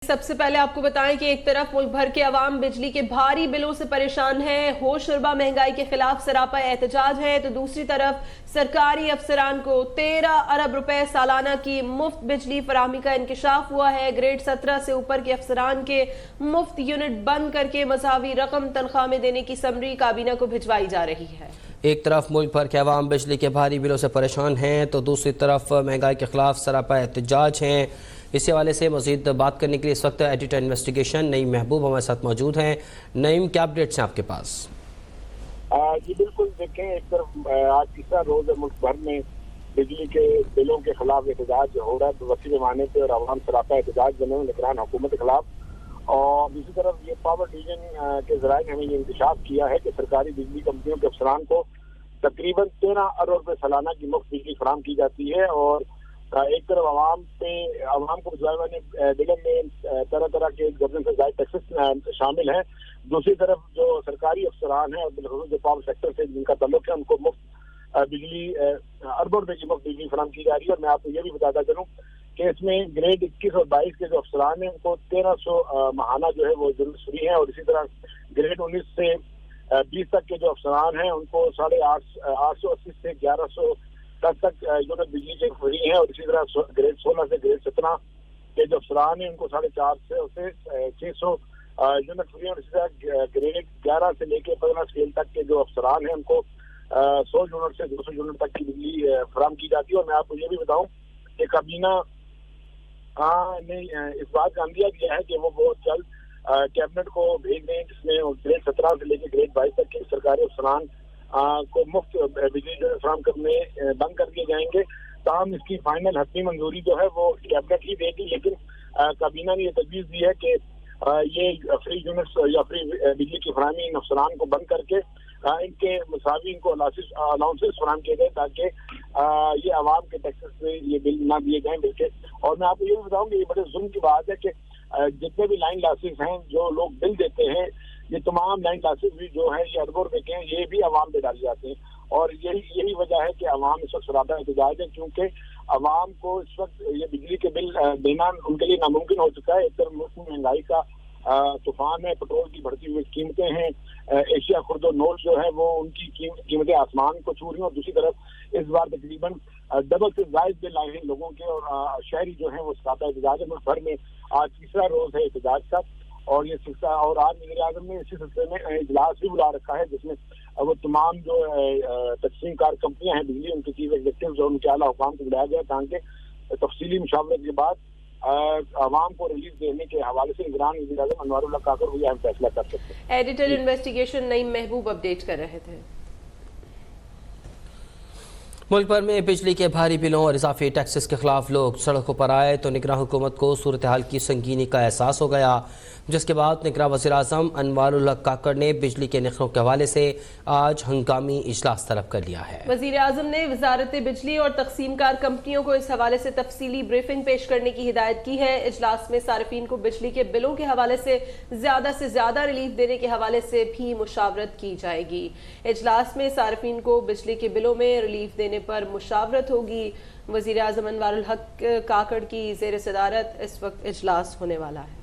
سب سے پہلے آپ کو بتائیں کہ ایک طرف ملک بھر کے عوام بجلی کے بھاری بلوں سے پریشان ہیں، ہوش ربا مہنگائی کے خلاف سراپا احتجاج ہے، تو دوسری طرف سرکاری افسران کو 13 ارب روپے سالانہ کی مفت بجلی فراہمی کا انکشاف ہوا ہے۔ گریڈ 17 سے اوپر کے افسران کے مفت یونٹ بند کر کے مساوی رقم تنخواہ میں دینے کی سمری کابینہ کو بھجوائی جا رہی ہے۔ ایک طرف ملک بھر کے عوام بجلی کے بھاری بلوں سے پریشان ہیں تو دوسری طرف مہنگائی کے خلاف سراپا احتجاج ہیں۔ اس حوالے سے مزید بات کرنے کے لیے اس وقت ایڈیٹر انویسٹیگیشن نعیم محبوب ہمارے ساتھ موجود ہیں۔ نعیم، کیا اپڈیٹس ہیں آپ کے پاس؟ جی بالکل، دیکھیں ایک طرف آج تیسرا روز ہے ملک بھر میں بجلی کے بلوں کے خلاف احتجاج ہو رہا ہے، تو وسیع پیمانے پہ اور عوام سراپا احتجاج بنے ہوئے نگران حکومت کے خلاف۔ اور دوسری طرف یہ پاور ڈویژن کے ذرائع نے ہمیں یہ انکشاف کیا ہے کہ سرکاری بجلی کمپنیوں کے افسران کو تقریباً 13 ارب روپے سالانہ کی مفت بجلی فراہم کی جاتی ہے، اور ایک طرف عوام کو بھجوائے والے بلوں میں طرح طرح کے درجن سے زائد ٹیکسز شامل ہیں۔ دوسری طرف جو سرکاری افسران ہیں اور بالخصوص جو پاور سیکٹر سے جن کا تعلق ہے ان کو مفت بجلی اربوں روپے کی مفت بجلی فراہم کی جا رہی ہے۔ اور میں آپ کو یہ بھی بتاتا چلوں کہ اس میں گریڈ 21 اور 22 کے جو افسران ہیں ان کو 1300 ماہانہ جو ہے وہ ضرورت فری ہیں، اور اسی طرح گریڈ 19 سے 20 تک کے جو افسران ہیں ان کو 880 سے 1100 تک یونٹ بجلی کے فری ہیں، اور اسی طرح گریڈ 16 سے گریڈ 17 کے جو افسران ہیں ان کو 450 سے 600 یونٹ فری ہیں، اور اسی طرح گریڈ 11 سے لے کے 15 اسکیل تک کے جو افسران ہیں ان کو 100 یونٹ سے 200 یونٹ تک کی بجلی فراہم کی جاتی ہے۔ اور میں آپ کو یہ بھی بتاؤں کہ کابینہ نے اس بات کا عندیہ دیا ہے کہ وہ بہت جلد کیبنٹ کو بھیج دیں، جس میں گریڈ 17 سے لے کے گریڈ 22 تک کے سرکاری افسران کو مفت بجلی فراہم کرنے بند کر دیے جائیں گے۔ تاہم اس کی فائنل حتمی منظوری جو ہے وہ کیبنٹ ہی دے گی، لیکن کابینہ نے یہ تجویز دی ہے کہ یہ فری یونٹس یا فری بجلی کی فراہمی ان افسران کو بند کر کے ان کے مساوی ان کو الاؤنسز فراہم کیے گئے تاکہ یہ عوام کے ٹیکسز سے یہ بل نہ دیے جائیں بلکہ۔ اور میں آپ کو یہ بھی بتاؤں کہ یہ بڑے ظلم کی بات ہے کہ جتنے بھی لائن لاسز ہیں جو لوگ بل دیتے ہیں، یہ تمام لائن لاسز بھی جو ہیں یہ اربوں روپے کے ہیں، یہ بھی عوام پہ ڈالے جاتے ہیں، اور یہی وجہ ہے کہ عوام اس وقت سراپا احتجاج ہے، کیونکہ عوام کو اس وقت یہ بجلی کے بل دینا ان کے لیے ناممکن ہو چکا ہے۔ ایک طرف ملک میں مہنگائی کا طوفان ہے، پیٹرول کی بڑھتی ہوئی قیمتیں ہیں، ایشیا خرد و نوش جو ہے وہ ان کی قیمتیں آسمان کو چھو رہی ہیں، اور دوسری طرف اس بار تقریباً ڈبل سے زائد بل آئے ہیں لوگوں کے، اور شہری جو ہیں وہ سراپا احتجاج ہے۔ ملک بھر میں آج تیسرا روز ہے احتجاج کا، اور یہ سلسلہ، اور آج وزیر اعظم نے اسی سلسلے میں اجلاس بھی بلا رکھا ہے جس میں وہ تمام جو تقسیم کار کمپنیاں ہیں بجلی، ان کے چیف ایگزیکٹوز اور ان کے اعلیٰ حکام کو بلایا گیا تاکہ تفصیلی مشاورت کے بعد عوام کو ریلیف دینے کے حوالے سے نگران وزیر اعظم انوار اللہ کاکڑ وہ اہم فیصلہ کر سکتے ہیں۔ ایڈیٹر انویسٹیگیشن نعیم محبوب اپڈیٹ کر رہے تھے۔ ملک بھر میں بجلی کے بھاری بلوں اور اضافی ٹیکسز کے خلاف لوگ سڑکوں پر آئے تو نگراں حکومت کو صورتحال کی سنگینی کا احساس ہو گیا، جس کے بعد نگراں وزیر اعظم انوار الحق کاکڑ نے بجلی کے نرخوں کے حوالے سے آج ہنگامی اجلاس طلب کر لیا ہے۔ وزیر اعظم نے وزارت بجلی اور تقسیم کار کمپنیوں کو اس حوالے سے تفصیلی بریفنگ پیش کرنے کی ہدایت کی ہے۔ اجلاس میں صارفین کو بجلی کے بلوں کے حوالے سے زیادہ ریلیف دینے کے حوالے سے بھی مشاورت کی جائے گی۔ اجلاس میں صارفین کو بجلی کے بلوں میں ریلیف دینے پر مشاورت ہوگی۔ وزیر اعظم انوار الحق کاکڑ کی زیر صدارت اس وقت اجلاس ہونے والا ہے۔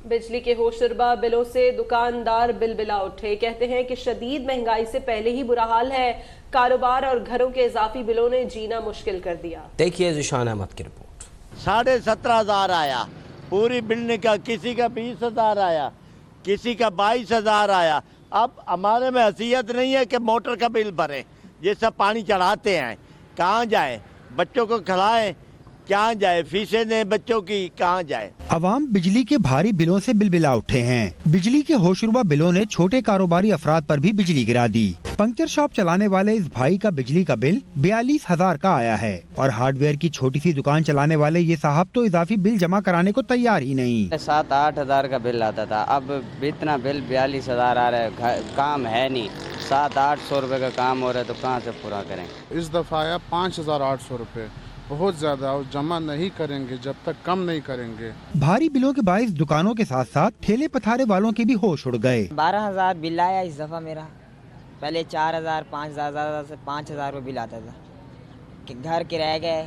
بجلی کے ہوشربا بلوں سے دکاندار بلبلا اٹھے، کہتے ہیں کہ شدید مہنگائی سے پہلے ہی برا حال ہے، کاروبار اور گھروں کے اضافی بلوں نے جینا مشکل کر دیا۔ دیکھیے ذیشان احمد کی رپورٹ۔ 17,500 آیا پوری بلڈنگ کا، کسی کا 20,000 آیا، کسی کا 22,000 آیا۔ اب ہمارے میں حیثیت نہیں ہے کہ موٹر کا بل بھریں، یہ سب پانی چڑھاتے ہیں، کہاں جائیں؟ بچوں کو کھلائیں، کہاں جائے؟ فیسیں دیں بچوں کی، کہاں جائے؟ عوام بجلی کے بھاری بلوں سے بلبلا اٹھے ہیں۔ بجلی کے ہوشربا بلوں نے چھوٹے کاروباری افراد پر بھی بجلی گرا دی۔ پنکچر شاپ چلانے والے اس بھائی کا بجلی کا بل 42,000 کا آیا ہے، اور ہارڈ ویئر کی چھوٹی سی دکان چلانے والے یہ صاحب تو اضافی بل جمع کرانے کو تیار ہی نہیں۔ 7-8 ہزار کا بل آتا تھا، اب اتنا بل 42,000 آ رہا ہے، کام ہے نہیں، 700-800 روپے کا کام ہو رہا ہے تو کہاں سے پورا کریں؟ اس دفعہ آیا 5,800 روپے، بہت زیادہ، اور جمع نہیں کریں گے جب تک کم نہیں کریں گے۔ بھاری بلوں کے باعث دکانوں کے ساتھ ساتھ ٹھیلے پتھارے والوں کے بھی ہوش اڑ گئے۔ 12,000 بل آیا اس دفعہ میرا، پہلے 4,000 5,000 سے 5,000 روپے بل آتا تھا، کہ گھر کرائے گئے،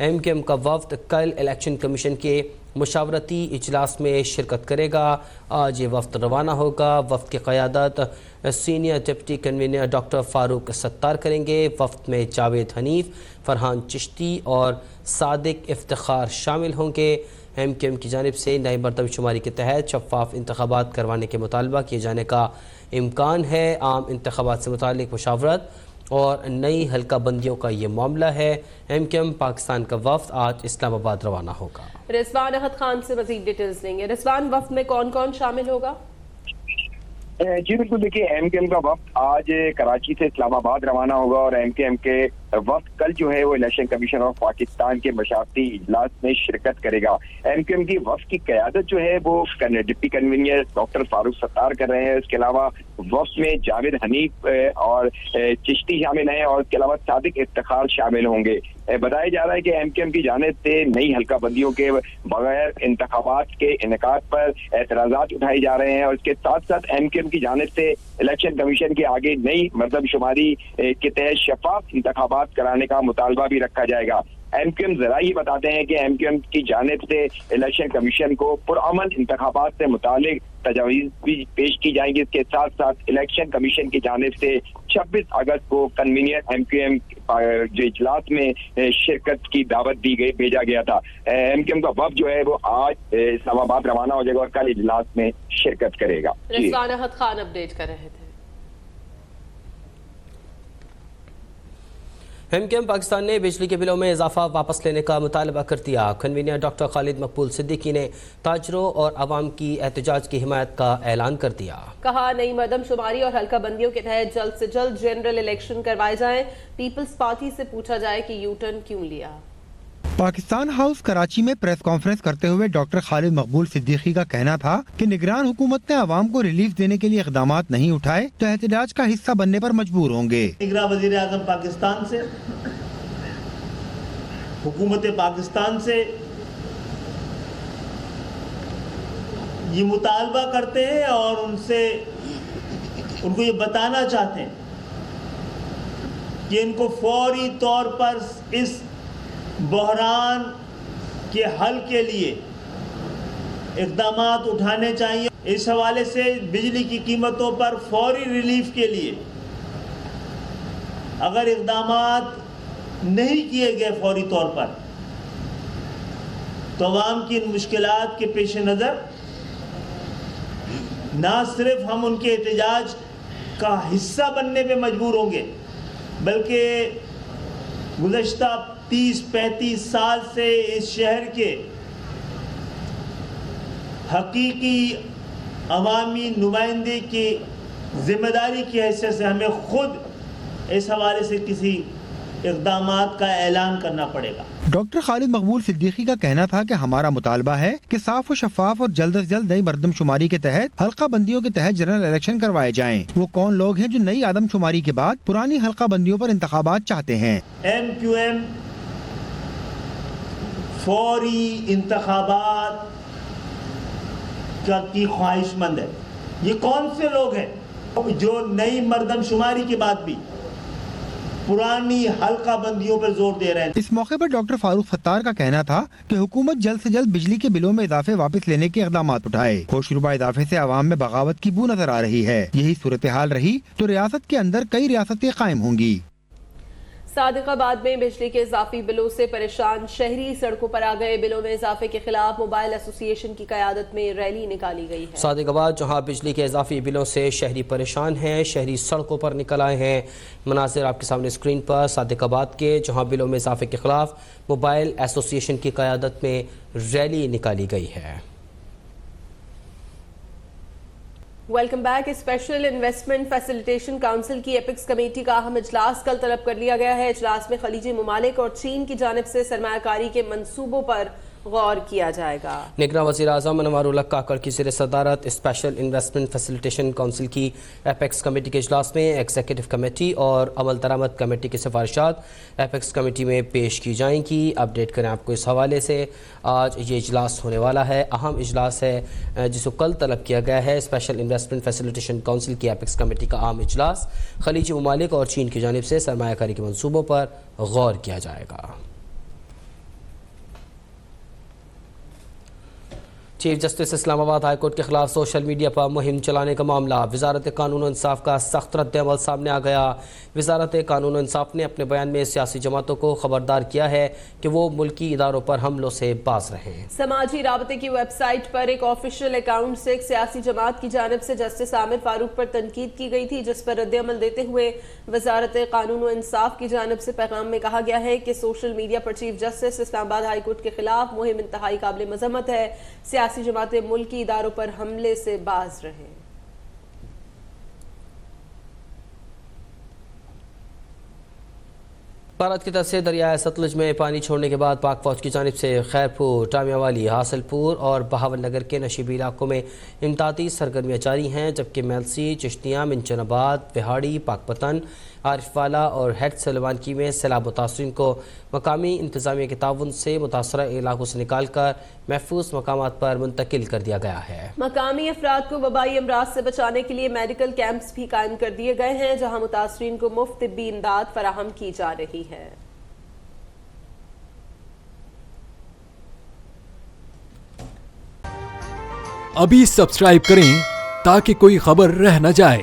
MQM کا وفد کل الیکشن کمیشن کے مشاورتی اجلاس میں شرکت کرے گا۔ آج یہ وفد روانہ ہوگا۔ وفد کی قیادت senior deputy convener doctor Farooq Sattar کریں گے۔ وفد میں جاوید حنیف، فرحان چشتی اور صادق افتخار شامل ہوں گے۔ MQM کی جانب سے نئی مردم شماری کے تحت شفاف انتخابات کروانے کے مطالبہ کیے جانے کا امکان ہے۔ عام انتخابات سے متعلق مشاورت اور نئی حلقہ بندیوں کا یہ معاملہ ہے۔ MQM پاکستان کا وفد آج اسلام آباد روانہ ہوگا۔ رضوان احد خان سے مزید ڈیٹیلز لیں گے۔ رضوان، وفد میں کون کون شامل ہوگا؟ جی بالکل، دیکھیے MQM کا وفد آج کراچی سے اسلام آباد روانہ ہوگا اور MQM کے وفد کل جو ہے وہ الیکشن کمیشن آف پاکستان کے مشاورتی اجلاس میں شرکت کرے گا۔ MQM کی وفد کی قیادت جو ہے وہ deputy convener doctor Farooq Sattar کر رہے ہیں۔ اس کے علاوہ وفد میں جاوید حنیف اور چشتی شامل ہیں اور اس کے علاوہ صادق افتخار شامل ہوں گے۔ بتایا جا رہا ہے کہ MQM کی جانب سے نئی حلقہ بندیوں کے بغیر انتخابات کے انعقاد پر اعتراضات اٹھائے جا رہے ہیں اور اس کے ساتھ ساتھ MQM کی جانب سے الیکشن کمیشن کے آگے نئی مردم شماری کے تحت شفاف انتخابات کرانے کا مطالبہ بھی رکھا جائے گا۔ MQM ذرائع یہ بتاتے ہیں کہ MQM کی جانب سے الیکشن کمیشن کو پرامن انتخابات سے متعلق تجاویز بھی پیش کی جائیں گی۔ اس کے ساتھ ساتھ الیکشن کمیشن کی جانب سے 26 اگست کو کنوینر MQM جو اجلاس میں شرکت کی دعوت بھیجا گیا تھا۔ MQM کا وفد جو ہے وہ آج اسلام آباد روانہ ہو جائے گا اور کل اجلاس میں شرکت کرے گا۔ رضوان احد خان اپڈیٹ کر رہے تھے۔ MQM پاکستان نے بجلی کے بلوں میں اضافہ واپس لینے کا مطالبہ کر دیا۔ کنوینر ڈاکٹر خالد مقبول صدیقی نے تاجروں اور عوام کی احتجاج کی حمایت کا اعلان کر دیا۔ کہا نئی مردم شماری اور حلقہ بندیوں کے تحت جلد سے جلد جنرل الیکشن کروائے جائیں۔ پیپلز پارٹی سے پوچھا جائے کہ یو ٹرن کیوں لیا۔ پاکستان ہاؤس کراچی میں پریس کانفرنس کرتے ہوئے ڈاکٹر خالد مقبول صدیقی کا کہنا تھا کہ نگران حکومت نے عوام کو ریلیف دینے کے لیے اقدامات نہیں اٹھائے تو احتجاج کا حصہ بننے پر مجبور ہوں گے۔ نگراں وزیر اعظم پاکستان سے، حکومت پاکستان سے یہ مطالبہ کرتے ہیں اور ان کو یہ بتانا چاہتے ہیں کہ ان کو فوری طور پر اس بحران کے حل کے لیے اقدامات اٹھانے چاہیے۔ اس حوالے سے بجلی کی قیمتوں پر فوری ریلیف کے لیے اگر اقدامات نہیں کیے گئے فوری طور پر تو عوام کی ان مشکلات کے پیش نظر نہ صرف ہم ان کے احتجاج کا حصہ بننے پہ مجبور ہوں گے بلکہ گزشتہ 30-35 سال سے اس شہر کے حقیقی عوامی نمائندے کی ذمہ داری کی حیثیت سے ہمیں خود اس حوالے سے کسی اقدامات کا اعلان کرنا پڑے گا۔ ڈاکٹر خالد مقبول صدیقی کا کہنا تھا کہ ہمارا مطالبہ ہے کہ صاف و شفاف اور جلد از جلد نئی مردم شماری کے تحت حلقہ بندیوں کے تحت جنرل الیکشن کروائے جائیں۔ وہ کون لوگ ہیں جو نئی آدم شماری کے بعد پرانی حلقہ بندیوں پر انتخابات چاہتے ہیں؟ MQM فوری انتخابات کی خواہش مند ہے۔ یہ کون سے لوگ ہیں جو نئی مردم شماری کے بعد بھی پرانی حلقہ بندیوں پر زور دے رہے ہیں؟ اس موقع پر ڈاکٹر فاروق ستار کا کہنا تھا کہ حکومت جلد سے جلد بجلی کے بلوں میں اضافے واپس لینے کے اقدامات اٹھائے۔ ہوشربا اضافے سے عوام میں بغاوت کی بو نظر آ رہی ہے۔ یہی صورتحال رہی تو ریاست کے اندر کئی ریاستیں قائم ہوں گی۔ صادق آباد میں بجلی کے اضافی بلوں سے پریشان شہری سڑکوں پر آ گئے۔ بلوں میں اضافے کے خلاف موبائل ایسوسی ایشن کی قیادت میں ریلی نکالی گئی ہے۔ صادق آباد جہاں بجلی کے اضافی بلوں سے شہری پریشان ہیں، شہری سڑکوں پر نکل آئے ہیں۔ مناظر آپ کے سامنے اسکرین پر صادق آباد کے جہاں بلوں میں اضافے کے خلاف موبائل ایسوسی ایشن کی قیادت میں ریلی نکالی گئی ہے۔ Welcome back. Special investment facilitation council کی ایپکس کمیٹی کا اہم اجلاس کل طلب کر لیا گیا ہے۔ اجلاس میں خلیجی ممالک اور چین کی جانب سے سرمایہ کاری کے منصوبوں پر غور کیا جائے گا۔ نگراں وزیر اعظم انوار الحق کاکڑ کی زیر صدارت اسپیشل انویسٹمنٹ فیسیلیٹیشن کونسل کی ایپیکس کمیٹی کے اجلاس میں ایگزیکٹو کمیٹی اور عمل درآمد کمیٹی کی سفارشات ایپیکس کمیٹی میں پیش کی جائیں گی۔ اپڈیٹ کریں آپ کو اس حوالے سے۔ آج یہ اجلاس ہونے والا ہے، اہم اجلاس ہے جس کو کل طلب کیا گیا ہے۔ اسپیشل انویسٹمنٹ فیسیلیٹیشن کونسل کی ایپیکس کمیٹی کا عام اجلاس خلیجی ممالک اور چین کی جانب سے سرمایہ کاری کے منصوبوں پر غور کیا جائے گا۔ چیف جسٹس اسلام آباد ہائی کورٹ کے خلاف سوشل میڈیا پر مہم چلانے کا معاملہ، وزارت قانون و انصاف کا سخت رد عمل سامنے آ گیا۔ وزارت قانون و انصاف نے اپنے بیان میں سیاسی جماعتوں کو خبردار کیا ہے کہ وہ ملکی اداروں پر حملوں سے باز رہیں۔ سماجی رابطے کی ویب سائٹ پر ایک آفیشیل اکاؤنٹ سے ایک سیاسی جماعت کی جانب سے جسٹس عامر فاروق پر تنقید کی گئی تھی، جس پر رد عمل دیتے ہوئے وزارت قانون و انصاف کی جانب سے پیغام میں کہا گیا ہے کہ سوشل میڈیا پر چیف جسٹس اسلام آباد ہائی کورٹ کے خلاف مہم انتہائی قابل مذمت ہے۔ سیاسی جماعتیں ملکی اداروں پر حملے سے باز رہیں۔ بھارت کی طرف سے دریائے ستلج میں پانی چھوڑنے کے بعد پاک فوج کی جانب سے خیرپور، ٹامیہ والی، حاصل پور اور بہاول نگر کے نشیبی علاقوں میں امدادی سرگرمیاں جاری ہیں، جبکہ میلسی، چشتیاں، منچن آباد، پہاڑی، پاک پتن، عارف والا اور ہیڈ سلیمانکی میں سیلاب متاثرین کو مقامی انتظامیہ کے تعاون سے متاثرہ علاقوں سے نکال کر محفوظ مقامات پر منتقل کر دیا گیا ہے۔ مقامی افراد کو وبائی امراض سے بچانے کے لیے میڈیکل کیمپس بھی قائم کر دیے گئے ہیں، جہاں متاثرین کو مفت طبی امداد فراہم کی جا رہی ہے۔ ابھی سبسکرائب کریں تاکہ کوئی خبر رہ نہ جائے۔